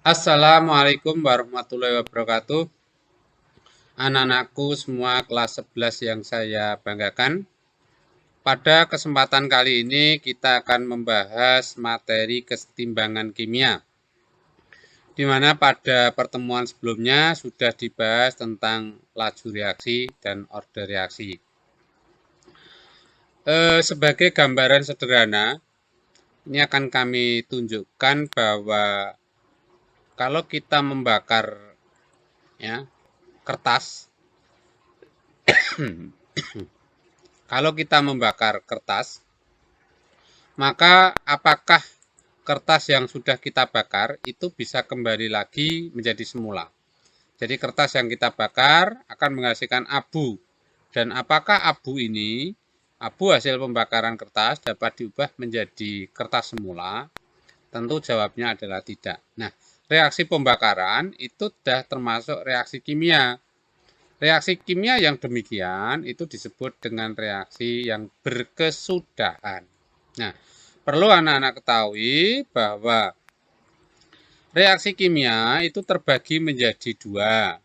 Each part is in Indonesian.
Assalamualaikum warahmatullahi wabarakatuh. Anak-anakku semua kelas 11 yang saya banggakan. Pada kesempatan kali ini kita akan membahas materi kesetimbangan kimia. Di mana pada pertemuan sebelumnya sudah dibahas tentang laju reaksi dan order reaksi. Sebagai gambaran sederhana, ini akan kami tunjukkan bahwa kalau kita membakar kertas, kalau kita membakar kertas, maka apakah kertas yang sudah kita bakar itu bisa kembali lagi menjadi semula? Jadi kertas yang kita bakar akan menghasilkan abu. Dan apakah abu ini, abu hasil pembakaran kertas dapat diubah menjadi kertas semula? Tentu jawabnya adalah tidak. Nah, reaksi pembakaran itu sudah termasuk reaksi kimia. Reaksi kimia yang demikian itu disebut dengan reaksi yang berkesudahan. Nah, perlu anak-anak ketahui bahwa reaksi kimia itu terbagi menjadi dua.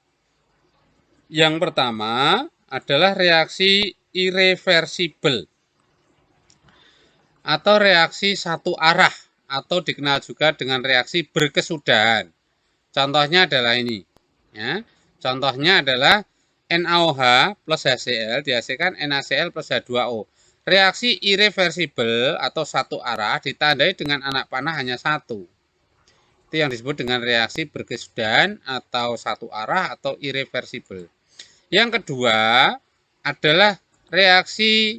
Yang pertama adalah reaksi irreversibel atau reaksi satu arah atau dikenal juga dengan reaksi berkesudahan. Contohnya adalah ini. Ya. Contohnya adalah NaOH plus HCl dihasilkan NaCl plus H2O. Reaksi irreversibel atau satu arah ditandai dengan anak panah hanya satu. Itu yang disebut dengan reaksi berkesudahan atau satu arah atau irreversibel. Yang kedua adalah reaksi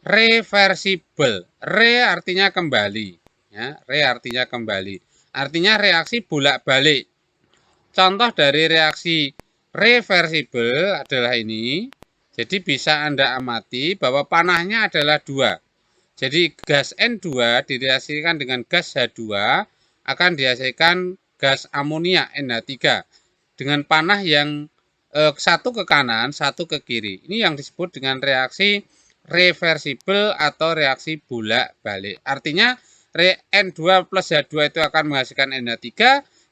reversibel. Re artinya kembali. Ya, re artinya kembali. Artinya reaksi bolak-balik. Contoh dari reaksi reversibel adalah ini. Jadi bisa Anda amati bahwa panahnya adalah 2. Jadi gas N2 direaksikan dengan gas H2 akan dihasilkan gas amonia NH3 dengan panah yang satu ke kanan, satu ke kiri. Ini yang disebut dengan reaksi reversibel atau reaksi bolak-balik. Artinya N2 plus H2 itu akan menghasilkan NH3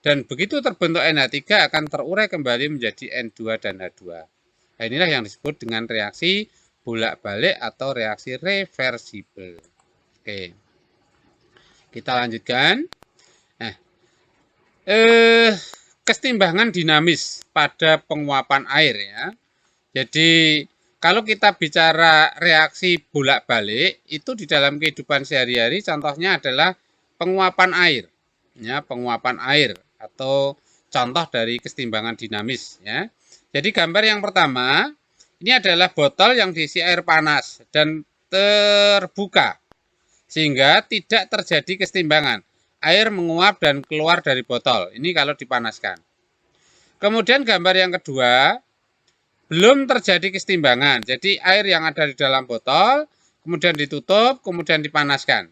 dan begitu terbentuk NH3 akan terurai kembali menjadi N2 dan H2. Nah, inilah yang disebut dengan reaksi bolak-balik atau reaksi reversibel. Oke. Kita lanjutkan. Nah, kesetimbangan dinamis pada penguapan air ya. Jadi kalau kita bicara reaksi bolak-balik itu di dalam kehidupan sehari-hari contohnya adalah penguapan air. Ya, penguapan air atau contoh dari kesetimbangan dinamis ya. Jadi gambar yang pertama ini adalah botol yang diisi air panas dan terbuka sehingga tidak terjadi kesetimbangan. Air menguap dan keluar dari botol. Ini kalau dipanaskan. Kemudian gambar yang kedua, belum terjadi kesetimbangan. Jadi air yang ada di dalam botol, kemudian ditutup, kemudian dipanaskan.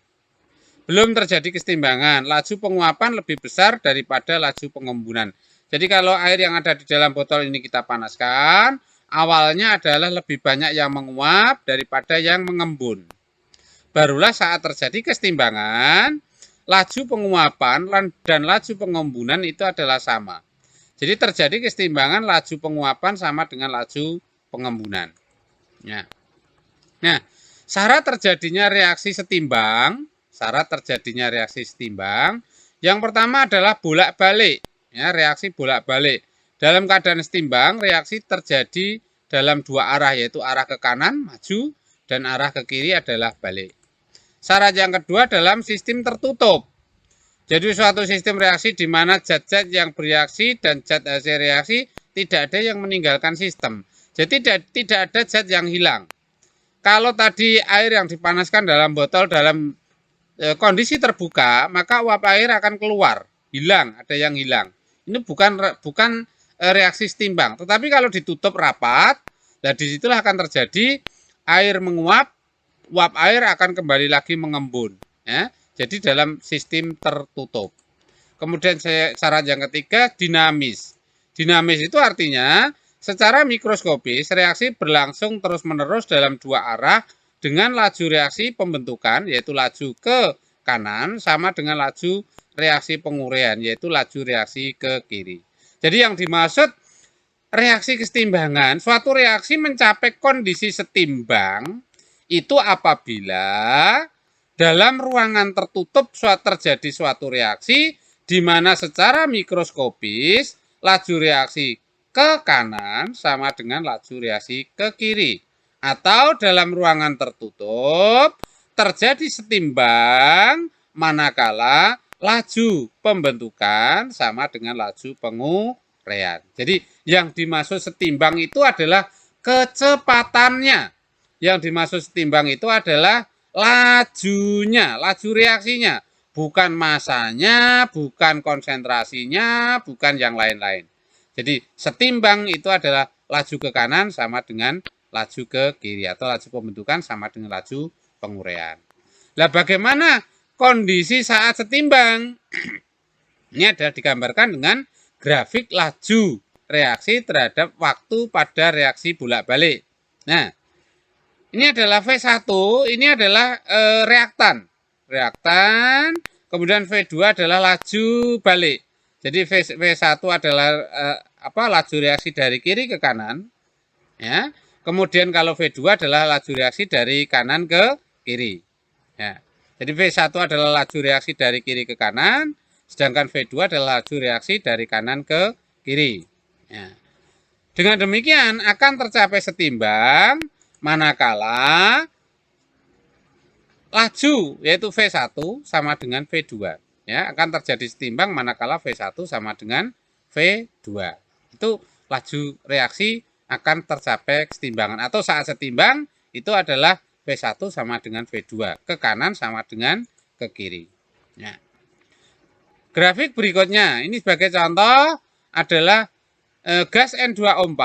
Belum terjadi kesetimbangan. Laju penguapan lebih besar daripada laju pengembunan. Jadi kalau air yang ada di dalam botol ini kita panaskan, awalnya adalah lebih banyak yang menguap daripada yang mengembun. Barulah saat terjadi kesetimbangan, laju penguapan dan laju pengembunan itu adalah sama. Jadi terjadi kesetimbangan laju penguapan sama dengan laju pengembunan. Ya. Nah, syarat terjadinya reaksi setimbang, yang pertama adalah bolak-balik. Ya, reaksi bolak-balik. Dalam keadaan setimbang, reaksi terjadi dalam dua arah, yaitu arah ke kanan maju dan arah ke kiri adalah balik. Syarat yang kedua dalam sistem tertutup. Jadi suatu sistem reaksi di mana zat-zat yang bereaksi dan zat hasil reaksi tidak ada yang meninggalkan sistem. Jadi tidak ada zat yang hilang. Kalau tadi air yang dipanaskan dalam botol dalam kondisi terbuka, maka uap air akan keluar, hilang, ada yang hilang. Ini bukan reaksi setimbang. Tetapi kalau ditutup rapat, nah disitulah akan terjadi air menguap, uap air akan kembali lagi mengembun. Ya. Jadi dalam sistem tertutup. Kemudian syarat yang ketiga, dinamis. Dinamis itu artinya secara mikroskopis reaksi berlangsung terus-menerus dalam dua arah dengan laju reaksi pembentukan, yaitu laju ke kanan sama dengan laju reaksi penguraian, yaitu laju reaksi ke kiri. Jadi yang dimaksud reaksi kesetimbangan, suatu reaksi mencapai kondisi setimbang itu apabila dalam ruangan tertutup terjadi suatu reaksi di mana secara mikroskopis laju reaksi ke kanan sama dengan laju reaksi ke kiri. Atau dalam ruangan tertutup terjadi setimbang manakala laju pembentukan sama dengan laju penguraian. Jadi yang dimaksud setimbang itu adalah kecepatannya. Yang dimaksud setimbang itu adalah lajunya, laju reaksinya. Bukan masanya, bukan konsentrasinya, bukan yang lain-lain. Jadi setimbang itu adalah laju ke kanan sama dengan laju ke kiri atau laju pembentukan sama dengan laju penguraian. Nah, bagaimana kondisi saat setimbang? Ini adalah digambarkan dengan grafik laju reaksi terhadap waktu pada reaksi bolak-balik. Nah, ini adalah V1, ini adalah reaktan. Kemudian V2 adalah laju balik. Jadi V1 adalah laju reaksi dari kiri ke kanan. Ya. Kemudian kalau V2 adalah laju reaksi dari kanan ke kiri. Ya. Jadi V1 adalah laju reaksi dari kiri ke kanan, sedangkan V2 adalah laju reaksi dari kanan ke kiri. Ya. Dengan demikian akan tercapai setimbang manakala laju yaitu V1 sama dengan V2. Ya, akan terjadi setimbang manakala V1 sama dengan V2. Itu laju reaksi akan tercapai kesetimbangan atau saat setimbang itu adalah V1 sama dengan V2, ke kanan sama dengan ke kiri. Ya. Grafik berikutnya, ini sebagai contoh adalah gas N2O4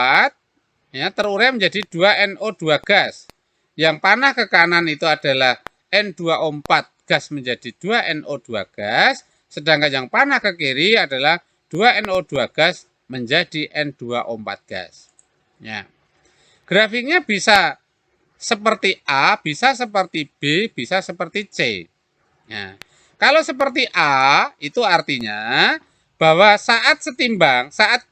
ya, terurai menjadi 2NO2 gas. Yang panah ke kanan itu adalah N2O4 gas menjadi 2NO2 gas, sedangkan yang panah ke kiri adalah 2NO2 gas menjadi N2O4 gas. Ya. Grafiknya bisa seperti A, bisa seperti B, bisa seperti C. Ya. Kalau seperti A, itu artinya bahwa saat setimbang, saat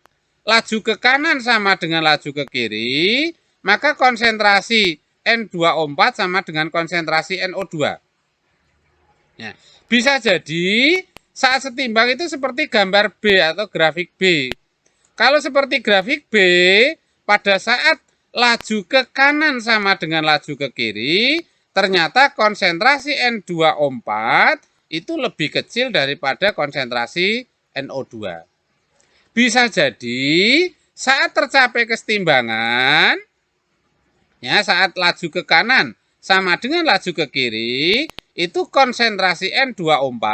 laju ke kanan sama dengan laju ke kiri, maka konsentrasi N2O4 sama dengan konsentrasi NO2. Ya. Bisa jadi saat setimbang itu seperti gambar B atau grafik B. Kalau seperti grafik B, pada saat laju ke kanan sama dengan laju ke kiri, ternyata konsentrasi N2O4 itu lebih kecil daripada konsentrasi NO2. Bisa jadi saat tercapai kesetimbangan, ya saat laju ke kanan sama dengan laju ke kiri, itu konsentrasi N2O4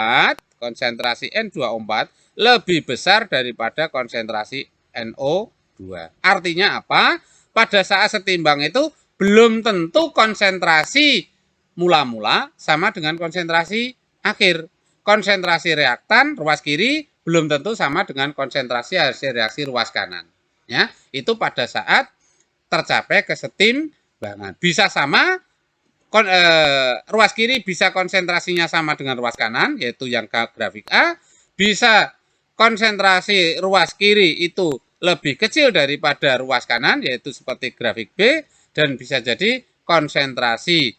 lebih besar daripada konsentrasi NO2. Artinya apa? Pada saat setimbang itu belum tentu konsentrasi mula-mula sama dengan konsentrasi akhir. Konsentrasi reaktan ruas kiri belum tentu sama dengan konsentrasi hasil reaksi ruas kanan. Ya, itu pada saat tercapai kesetimbangan. Bisa sama, ruas kiri bisa konsentrasinya sama dengan ruas kanan, yaitu yang grafik A. Bisa konsentrasi ruas kiri itu lebih kecil daripada ruas kanan, yaitu seperti grafik B, dan bisa jadi konsentrasi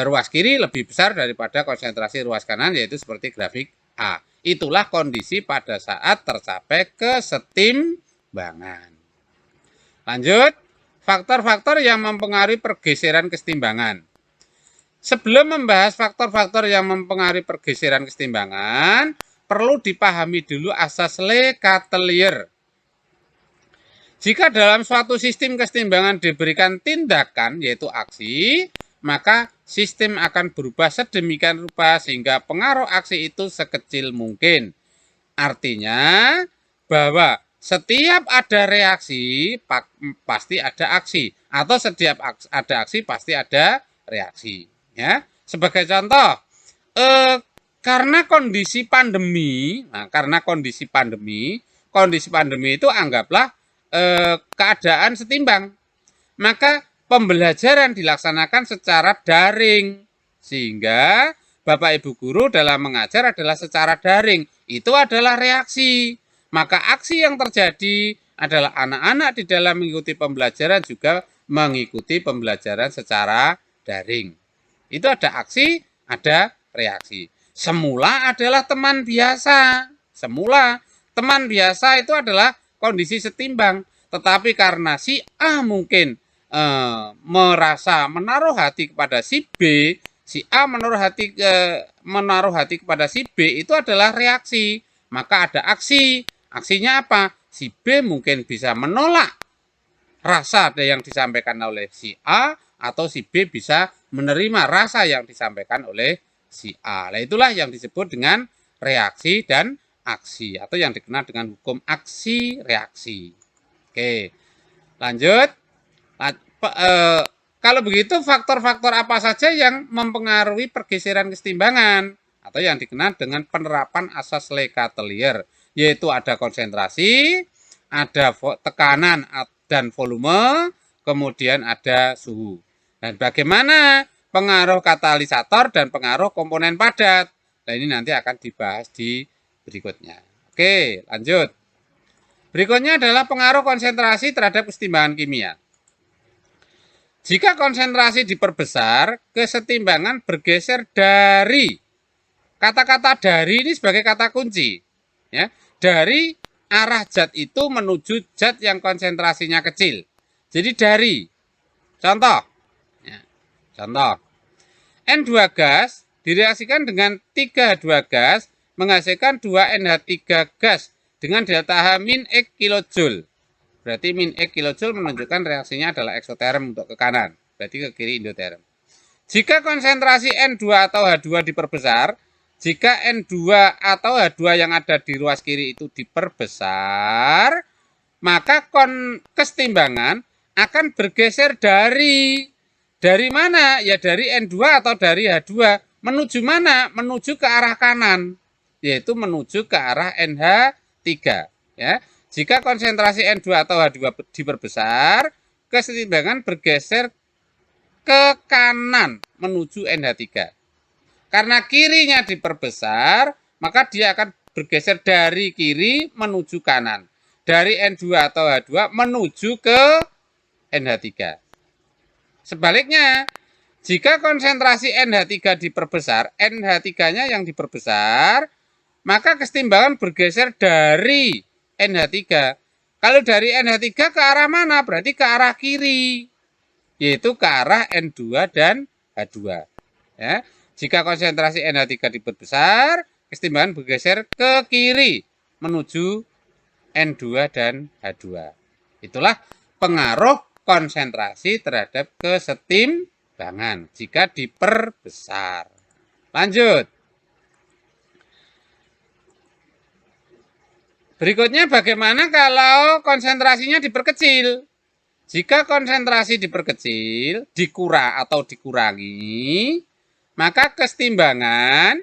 ruas kiri lebih besar daripada konsentrasi ruas kanan, yaitu seperti grafik A. Itulah kondisi pada saat tercapai kesetimbangan. Lanjut, faktor-faktor yang mempengaruhi pergeseran kesetimbangan. Sebelum membahas faktor-faktor yang mempengaruhi pergeseran kesetimbangan, perlu dipahami dulu asas Le Chatelier. Jika dalam suatu sistem kesetimbangan diberikan tindakan, yaitu aksi, maka sistem akan berubah sedemikian rupa sehingga pengaruh aksi itu sekecil mungkin. Artinya bahwa setiap ada reaksi pasti ada aksi, atau setiap ada aksi pasti ada reaksi. Ya, sebagai contoh, karena kondisi pandemi, kondisi pandemi itu anggaplah keadaan setimbang, maka pembelajaran dilaksanakan secara daring, sehingga Bapak Ibu guru dalam mengajar adalah secara daring. itu adalah reaksi. Maka aksi yang terjadi adalah anak-anak di dalam mengikuti pembelajaran juga mengikuti pembelajaran secara daring. Itu ada aksi, ada reaksi. Semula adalah teman biasa. Semula teman biasa itu adalah kondisi setimbang. Tetapi karena si A mungkin merasa menaruh hati kepada si B, si A menaruh hati kepada si B, itu adalah reaksi. Maka ada aksi. Aksinya apa? Si B mungkin bisa menolak rasa yang disampaikan oleh si A, atau si B bisa menerima rasa yang disampaikan oleh si A. Nah, itulah yang disebut dengan reaksi dan aksi, atau yang dikenal dengan hukum aksi reaksi. Oke, lanjut. Kalau begitu, faktor-faktor apa saja yang mempengaruhi pergeseran kesetimbangan, atau yang dikenal dengan penerapan asas Le-Chatelier, yaitu ada konsentrasi, ada tekanan dan volume, kemudian ada suhu. Dan bagaimana pengaruh katalisator dan pengaruh komponen padat? Nah, ini nanti akan dibahas di berikutnya. Oke, lanjut. Berikutnya adalah pengaruh konsentrasi terhadap kesetimbangan kimia. Jika konsentrasi diperbesar, kesetimbangan bergeser dari, kata-kata dari ini sebagai kata kunci, ya, dari arah zat itu menuju zat yang konsentrasinya kecil. Jadi dari, contoh, ya, contoh, N2 gas direaksikan dengan 3H2 gas menghasilkan 2 NH3 gas dengan delta H min X kilojoule. Berarti min X kilojoule menunjukkan reaksinya adalah eksoterm untuk ke kanan. Berarti ke kiri endoterm. Jika konsentrasi N2 atau H2 diperbesar, jika N2 atau H2 yang ada di ruas kiri itu diperbesar, maka kesetimbangan akan bergeser dari mana? Ya dari N2 atau dari H2. Menuju mana? Menuju ke arah kanan, yaitu menuju ke arah NH3. Ya. Jika konsentrasi N2 atau H2 diperbesar, kesetimbangan bergeser ke kanan menuju NH3. Karena kirinya diperbesar, maka dia akan bergeser dari kiri menuju kanan. Dari N2 atau H2 menuju ke NH3. Sebaliknya, jika konsentrasi NH3 diperbesar, NH3-nya yang diperbesar, maka kesetimbangan bergeser dari NH3. Kalau dari NH3 ke arah mana? Berarti ke arah kiri, yaitu ke arah N2 dan H2. Ya. Jika konsentrasi NH3 diperbesar, kesetimbangan bergeser ke kiri menuju N2 dan H2. Itulah pengaruh konsentrasi terhadap kesetimbangan jika diperbesar. Lanjut. Berikutnya bagaimana kalau konsentrasinya diperkecil? Jika konsentrasi diperkecil, dikurangi, maka kesetimbangan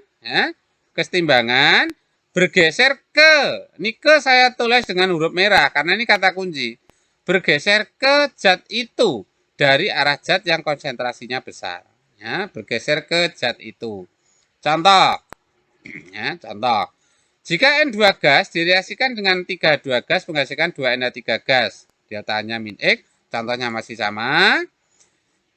bergeser ke, ini ke saya tulis dengan huruf merah karena ini kata kunci, bergeser ke zat itu dari arah zat yang konsentrasinya besar. Ya, bergeser ke zat itu. Contoh, ya, contoh. Jika N2 gas direaksikan dengan 3H2 gas menghasilkan 2 NH3 gas. Deltanya min X, contohnya masih sama.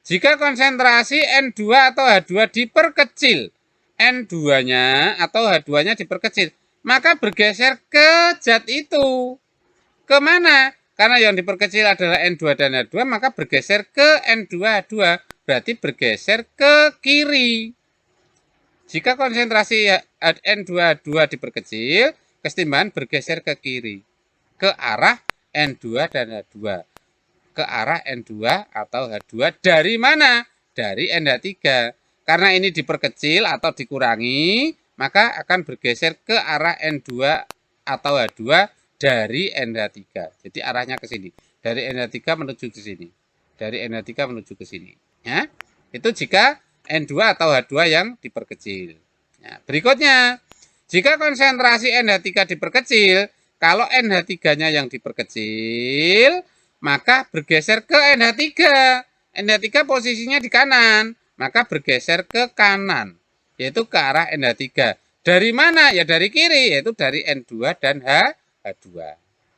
Jika konsentrasi N2 atau H2 diperkecil, N2-nya atau H2-nya diperkecil, maka bergeser ke zat itu. Kemana? Karena yang diperkecil adalah N2 dan H2, maka bergeser ke N2H2. Berarti bergeser ke kiri. Jika konsentrasi N2H2 diperkecil, kesetimbangan bergeser ke kiri, ke arah N2 dan H2. Ke arah N2 atau H2 dari mana? Dari NH3. Karena ini diperkecil atau dikurangi, maka akan bergeser ke arah N2 atau H2 dari NH3. Jadi arahnya ke sini. Dari NH3 menuju ke sini. Dari NH3 menuju ke sini. Ya. Itu jika N2 atau H2 yang diperkecil. Ya, berikutnya, jika konsentrasi NH3 diperkecil, kalau NH3-nya yang diperkecil, maka bergeser ke NH3. NH3 posisinya di kanan, maka bergeser ke kanan, yaitu ke arah NH3. Dari mana? Ya dari kiri, yaitu dari N2 dan H2.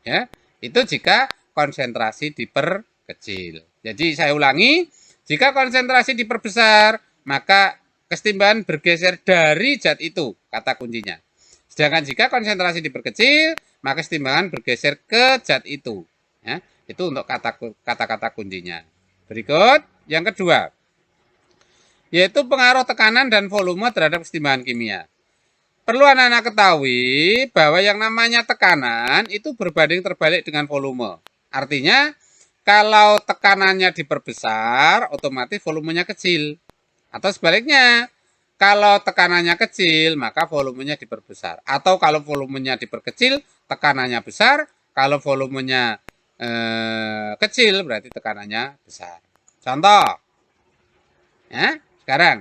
Ya, itu jika konsentrasi diperkecil. Jadi saya ulangi, jika konsentrasi diperbesar, maka kesetimbangan bergeser dari zat itu, kata kuncinya. Sedangkan jika konsentrasi diperkecil, maka kesetimbangan bergeser ke zat itu. Ya, itu untuk kata-kata kuncinya. Berikut, yang kedua, yaitu pengaruh tekanan dan volume terhadap kesetimbangan kimia. Perlu anak-anak ketahui bahwa yang namanya tekanan itu berbanding terbalik dengan volume. Artinya, kalau tekanannya diperbesar, otomatis volumenya kecil. Atau sebaliknya, kalau tekanannya kecil, maka volumenya diperbesar. Atau kalau volumenya diperkecil, tekanannya besar. Kalau volumenya kecil, berarti tekanannya besar. Contoh, ya, sekarang,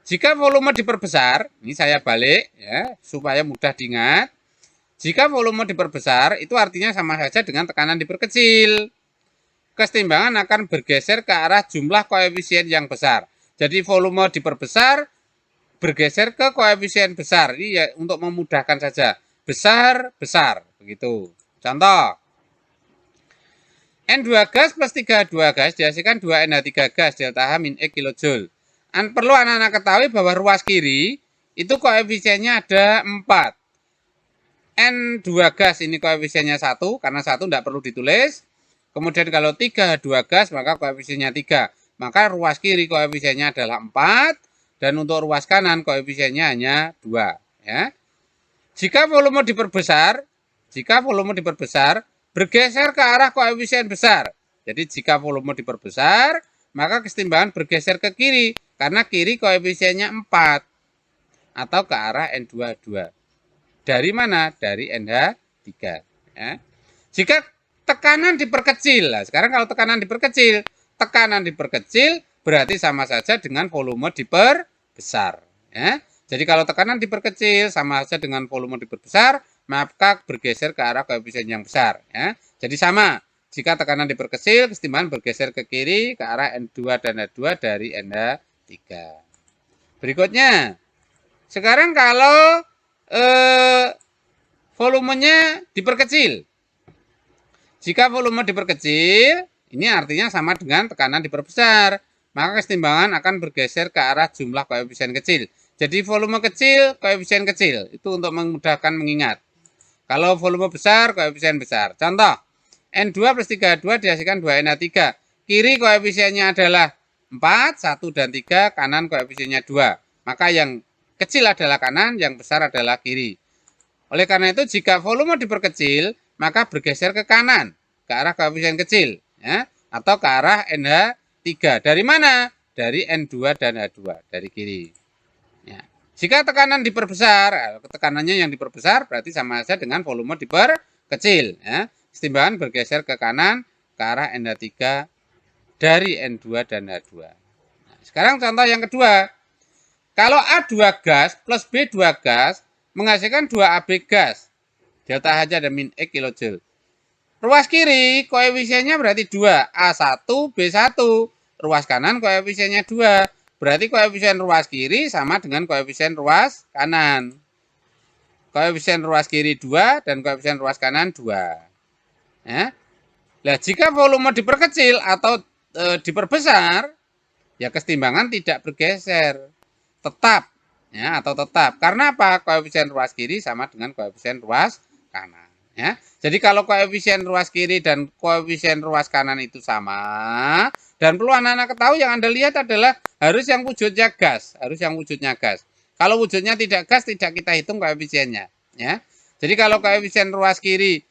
jika volume diperbesar, ini saya balik ya, supaya mudah diingat. Jika volume diperbesar, itu artinya sama saja dengan tekanan diperkecil. Kesetimbangan akan bergeser ke arah jumlah koefisien yang besar. Jadi volume diperbesar, bergeser ke koefisien besar. Ini ya untuk memudahkan saja. Besar, besar. Begitu. Contoh. N2 gas plus 3H2 gas dihasilkan 2NH3 gas delta H min X kilojoule. Perlu anak-anak ketahui bahwa ruas kiri itu koefisiennya ada 4. N2 gas ini koefisiennya 1, karena 1 tidak perlu ditulis. Kemudian kalau 3H2 gas maka koefisiennya 3. Maka ruas kiri koefisiennya adalah 4. Dan untuk ruas kanan koefisiennya hanya 2. Ya. Jika volume diperbesar, bergeser ke arah koefisien besar. Jadi jika volume diperbesar, maka kesetimbangan bergeser ke kiri. Karena kiri koefisiennya 4. Atau ke arah N22. Dari mana? Dari NH3. Ya. Jika tekanan diperkecil. Nah, sekarang kalau tekanan diperkecil berarti sama saja dengan volume diperbesar. Ya. Jadi kalau tekanan diperkecil sama saja dengan volume diperbesar, maka bergeser ke arah koefisien yang besar. Ya. Jadi sama, jika tekanan diperkecil, kesetimbangan bergeser ke kiri ke arah N2 dan H2 dari NH3. Berikutnya, sekarang kalau volumenya diperkecil. Jika volume diperkecil, ini artinya sama dengan tekanan diperbesar. Maka kesetimbangan akan bergeser ke arah jumlah koefisien kecil. Jadi volume kecil, koefisien kecil. Itu untuk memudahkan mengingat. Kalau volume besar, koefisien besar. Contoh, N2 plus 3H2 dihasilkan 2NH3. Kiri koefisiennya adalah 4, 1, dan 3. Kanan koefisiennya 2. Maka yang kecil adalah kanan, yang besar adalah kiri. Oleh karena itu, jika volume diperkecil, maka bergeser ke kanan, ke arah koefisien kecil. Ya, atau ke arah NH3. Dari mana? Dari N2 dan H2, dari kiri. Ya. Jika tekanan diperbesar, tekanannya yang diperbesar berarti sama saja dengan volume diperkecil. Ya. Kesetimbangan bergeser ke kanan, ke arah NH3 dari N2 dan H2. Nah, sekarang contoh yang kedua. Kalau A2 gas plus B2 gas menghasilkan 2AB gas. Delta H dan min X kilojoule. Ruas kiri koefisiennya berarti 2. A1, B1. Ruas kanan koefisiennya 2. Berarti koefisien ruas kiri sama dengan koefisien ruas kanan. Koefisien ruas kiri 2 dan koefisien ruas kanan 2. Ya. Nah, jika volume diperkecil atau diperbesar, ya kesetimbangan tidak bergeser. Tetap. Ya, atau tetap. Karena apa? Koefisien ruas kiri sama dengan koefisien ruas kanan. Ya. Jadi kalau koefisien ruas kiri dan koefisien ruas kanan itu sama, dan perlu anak-anak ketahui yang Anda lihat adalah harus yang wujudnya gas. Kalau wujudnya tidak gas, tidak kita hitung koefisiennya. Ya. Jadi kalau koefisien ruas kiri,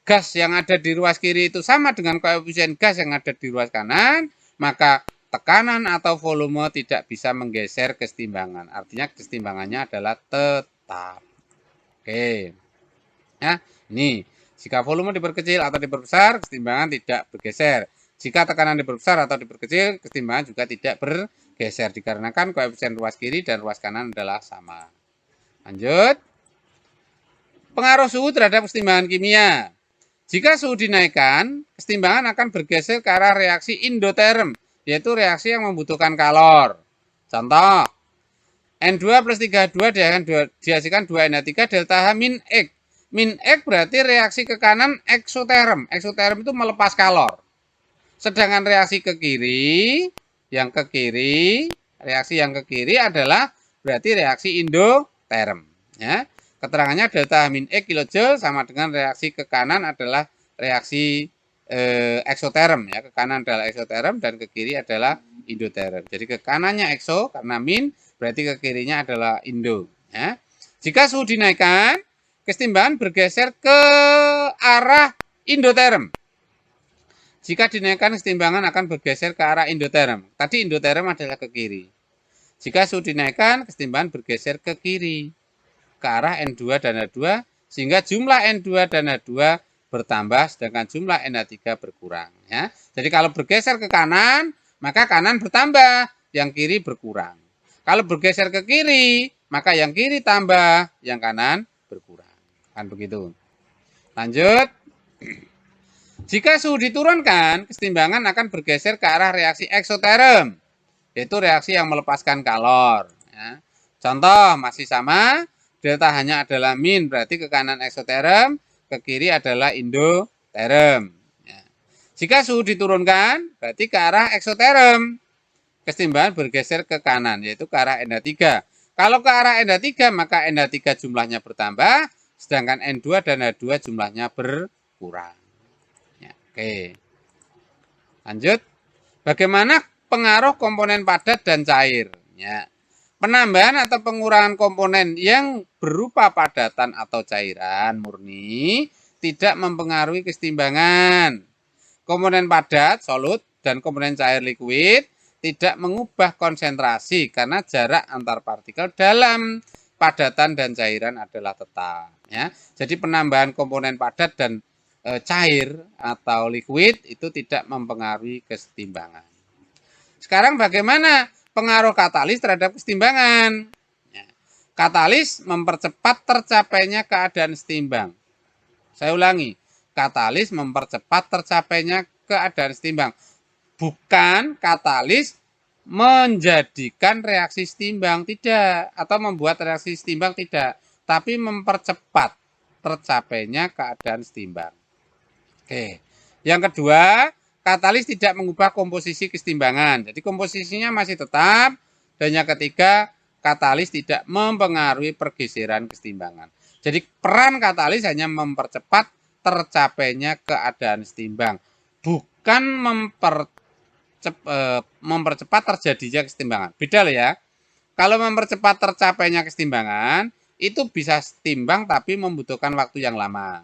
gas yang ada di ruas kiri itu sama dengan koefisien gas yang ada di ruas kanan, maka tekanan atau volume tidak bisa menggeser kesetimbangan. Artinya kesetimbangannya adalah tetap. Oke. Ya, ini jika volume diperkecil atau diperbesar, kesetimbangan tidak bergeser. Jika tekanan diperbesar atau diperkecil, kesetimbangan juga tidak bergeser dikarenakan koefisien ruas kiri dan ruas kanan adalah sama. Lanjut. Pengaruh suhu terhadap kesetimbangan kimia. Jika suhu dinaikkan, kesetimbangan akan bergeser ke arah reaksi endoterm, yaitu reaksi yang membutuhkan kalor. Contoh, N2 plus 32 dihasilkan 2NH3 delta H min X. Min X berarti reaksi ke kanan eksoterm. Eksoterm itu melepas kalor. Sedangkan reaksi ke kiri, reaksi yang ke kiri adalah berarti reaksi endoterm. Ya. Keterangannya delta H min X kilojoule sama dengan reaksi ke kanan adalah reaksi eksoterm. Ya. Ke kanan adalah eksoterm dan ke kiri adalah endoterm. Jadi ke kanannya ekso karena min, berarti ke kirinya adalah indo. Ya. Jika suhu dinaikkan, kesetimbangan bergeser ke arah endoterm. Jika dinaikkan, kesetimbangan akan bergeser ke arah endoterm. Tadi endoterm adalah ke kiri. Jika suhu dinaikkan, kesetimbangan bergeser ke kiri, ke arah N2 dan H2, sehingga jumlah N2 dan H2 bertambah, sedangkan jumlah NH3 berkurang. Ya. Jadi kalau bergeser ke kanan, maka kanan bertambah, yang kiri berkurang. Kalau bergeser ke kiri, maka yang kiri tambah, yang kanan berkurang. Kan begitu. Lanjut. Jika suhu diturunkan, kesetimbangan akan bergeser ke arah reaksi eksoterm, yaitu reaksi yang melepaskan kalor. Ya. Contoh masih sama, delta hanya adalah min, berarti ke kanan eksoterm, ke kiri adalah endoterm. Ya. Jika suhu diturunkan, berarti ke arah eksoterm, kesetimbangan bergeser ke kanan, yaitu ke arah NH3. Kalau ke arah NH3, maka NH3 jumlahnya bertambah, sedangkan N2 dan H2 jumlahnya berkurang. Ya, oke. Lanjut. Bagaimana pengaruh komponen padat dan cair? Ya. Penambahan atau pengurangan komponen yang berupa padatan atau cairan murni tidak mempengaruhi kesetimbangan. Komponen padat, solut, dan komponen cair, liquid, tidak mengubah konsentrasi karena jarak antar partikel dalam padatan dan cairan adalah tetap. Ya. Jadi penambahan komponen padat dan cair atau liquid itu tidak mempengaruhi kesetimbangan. Sekarang bagaimana pengaruh katalis terhadap kesetimbangan? Ya. Katalis mempercepat tercapainya keadaan setimbang. Saya ulangi, katalis mempercepat tercapainya keadaan setimbang. Bukan katalis menjadikan reaksi setimbang, tidak. Atau membuat reaksi setimbang, tidak. Tapi mempercepat tercapainya keadaan setimbang. Oke. Yang kedua, katalis tidak mengubah komposisi kesetimbangan. Jadi komposisinya masih tetap. Dan yang ketiga, katalis tidak mempengaruhi pergeseran kesetimbangan. Jadi peran katalis hanya mempercepat tercapainya keadaan setimbang. Bukan mempercepat terjadinya kesetimbangan. Beda loh ya. Kalau mempercepat tercapainya kesetimbangan, itu bisa setimbang tapi membutuhkan waktu yang lama.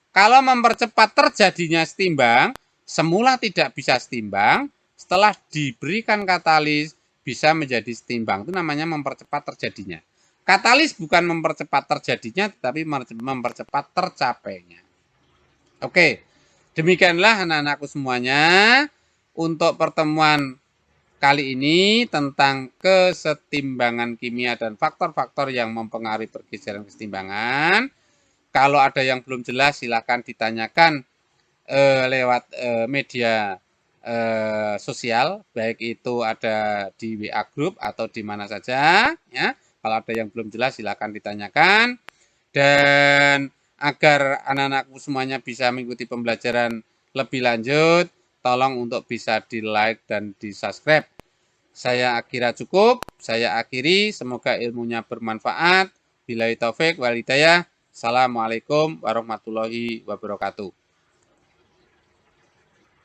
Kalau mempercepat terjadinya setimbang, semula tidak bisa setimbang, setelah diberikan katalis bisa menjadi setimbang. Itu namanya mempercepat terjadinya. Katalis bukan mempercepat terjadinya, tetapi mempercepat tercapainya. Oke, demikianlah anak-anakku semuanya untuk pertemuan kali ini tentang kesetimbangan kimia dan faktor-faktor yang mempengaruhi pergeseran kesetimbangan. Kalau ada yang belum jelas silakan ditanyakan lewat media sosial, baik itu ada di WA Group atau di mana saja. Ya. Kalau ada yang belum jelas silakan ditanyakan. Dan agar anak-anakku semuanya bisa mengikuti pembelajaran lebih lanjut, tolong untuk bisa di like dan di subscribe. Saya kira cukup, saya akhiri, semoga ilmunya bermanfaat. Billahi taufik wal hidayah. Assalamualaikum warahmatullahi wabarakatuh.